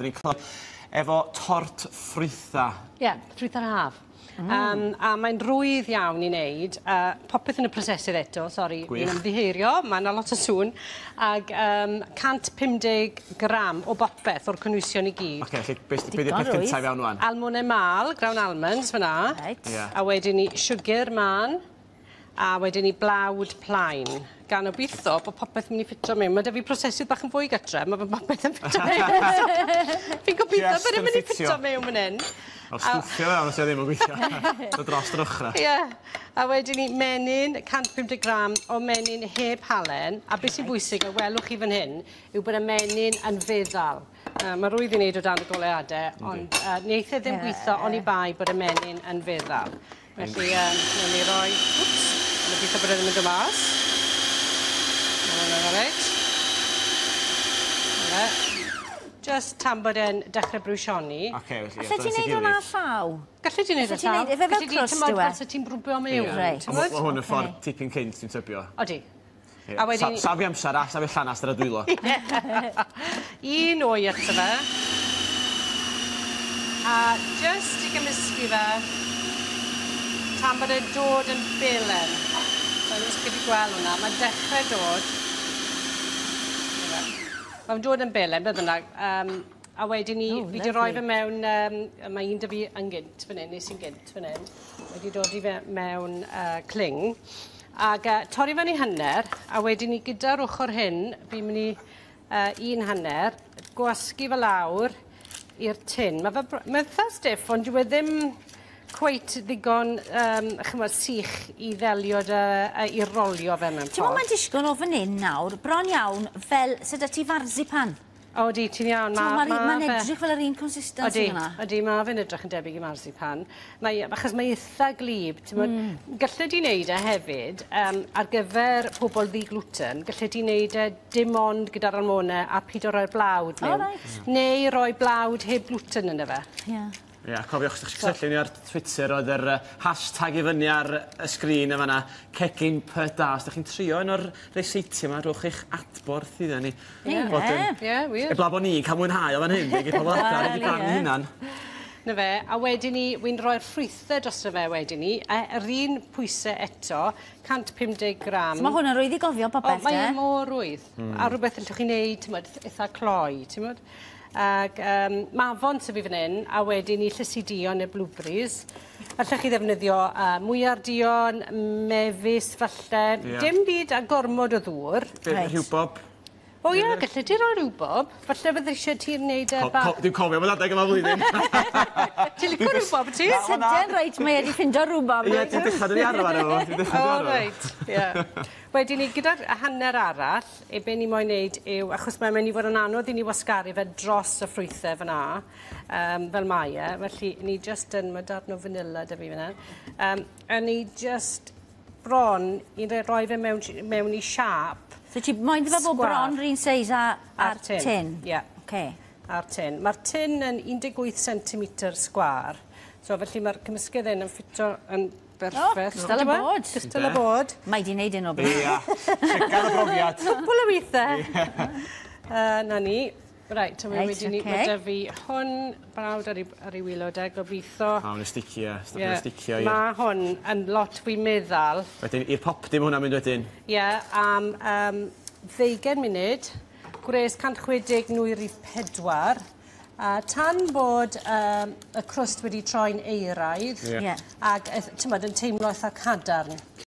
Ni'n clywed efo tort ffrwytha. Ie, ffrwytha'r haf. A mae'n rwydd iawn i wneud. Popeth yn y prosesydd eto, sori, ni'n ymddiheirio, mae yna lot o sŵn. Ag 150 gram o bopeth o'r cynwysion i gyd. Oce, felly beth ydy'r peth cyntaf iawn wan? Almwne mal, ground almonds fyna. A wedyn ni sugar man. A wedyn ni blawd plaen. Gan obeithio bod popeth yn mynd i ffitio mewn. Mae 'da fi prosesydd bach yn fwy gytre, mae fy popeth yn ffitio mewn. Fi'n gobeithio bod e'n mynd i ffitio mewn fan hyn. O, stwffio fe, ond os ddim yn gweithio. So dros yr ochrau. Ie. A wedyn ni menyn, 150 gram o menyn heb halen. A beth sy'n bwysig, a welwch chi fan hyn, yw bod y menyn yn feddal. Mae rwydd i wneud o dan y goleadau, ond neith e ddim gweithio oni bai bod y menyn yn feddal. Felly, newn ni roi... Wps, yn gobeithio bod e ddim yn dod mas. Just tan bod e'n dechrau brwsioni. Felly ti'n neud hwnna llaw? Gallu ti'n neud o llaw? Efe fel crust yw e? Gallu ti'n brwbio mewn. Mae hwn yn ffordd tipyn cynt ti'n tybio. Odi. Safi amser a safi llanast ar y dwylo. Un o'i eto fe. A just i gymysgu fe, tan bod e'n dod yn belen. Mae'n ysgrifennu gweld hwnna, mae'n dechrau dod. Mae'n dod yn belen, beth bynnag. A wedyn ni, fi wedi rhoi fe mewn, mae un da fi yn gynt fan hyn, nes i'n gynt fan hyn. Wedi dod i fe mewn cling. Ac torri fe'n i hanner, a wedyn ni gyda'r ochr hyn, fi'n mynd i un hanner, gwasgu fe lawr i'r tin. Mae'n eitha stiff, ond dyw e ddim cweit ddigon sych i ddelio i rolio fe mewn ffordd. Ti'n mae'n disgwyl o fan hyn nawr, bron iawn, fel sydd ti farsipan? O, di, ti'n iawn. Mae'n edrych fel yr un consistency yna. Odi, mae fe'n edrych yn debyg i marsipan. Achos mae eitha glib. Gallai di wneud e hefyd ar gyfer pobl ddi-gluten. Gallai di wneud e dim ond gyda'r almonau a pido roi'r blawd mewn. Neu roi blawd heb gluten yna fe. Ie, cofiwch, os ydych chi'n cysylltu ni ar Twitter, oedd yr hashtag i fyny ar y sgrin y fanna, cegin pyda. Os ydych chi'n trio un o'r reseiti yma, rhowch eich adborth iddyn ni. Ie, wir. Ebla bod ni'n cael mwynhau o fan hyn, fe pobl adar wedi barn hynna'n. Na fe, a wedyn ni, wy'n rhoi'r ffrwythau dros fe wedyn ni, yr un pwysau eto, 150 gram. Mae hwn yn rwydd i gofio popeth, de? Mae'n mor rwydd. A rhywbeth allwch chi'n neud, eitha cloi, ti'n modd? Ac mafon sydd fi fan hyn, a wedyn ni llysu dion neu blueberries. Allwch chi ddefnyddio mwyar dion, mefus falle, dim byd a gormod o ddŵr. Beth rhywbob? O ie, gallu ti roi rhywbob. Falle fydd eisiau ti'n neud e bach... Dwi'n cofio bod adeg yma flwyddyn. Ti'n licio rhywbob, ti? Sydyn reit, mae wedi ffindo rhywbob. Ie, ti'n dechrau dyn ni arfer efo. O, reit, ie. Wedyn ni, gyda'r hanner arall, be ni moyn wneud yw, achos mae'n mynd i fod yn anodd i ni wasgaru fe dros y ffrwythau fyna, fel mae e, felly ni just yn, mae darn o vanilla da fi fyna, a ni just bron i roi fe mewn i siap. So ti moyn ddefo fo bron rhywun seis ar tin? Ie. Ar tin. Mae'r tin yn 18 cm sgwar, so felly mae'r cymysgedd yn ffitio yn berffaith. Cystal y bod. Cystal y bod. Mae di wneud un o beth. Ie, checar y brofiad. Cwpl o weithiau. Na ni. Reit, mae da fi hwn brawd ar ei wilodau, gobeithio. Mae'n sticio. Mae hwn yn lot fwy meddal. Wedyn, i'r pop dim hwnna'n mynd wedyn? Ie, am 20 munud, gwres 160 nwyr i 4. Tan bod y crwst wedi troi'n eiraidd, ac yn teimlo eitha cadarn.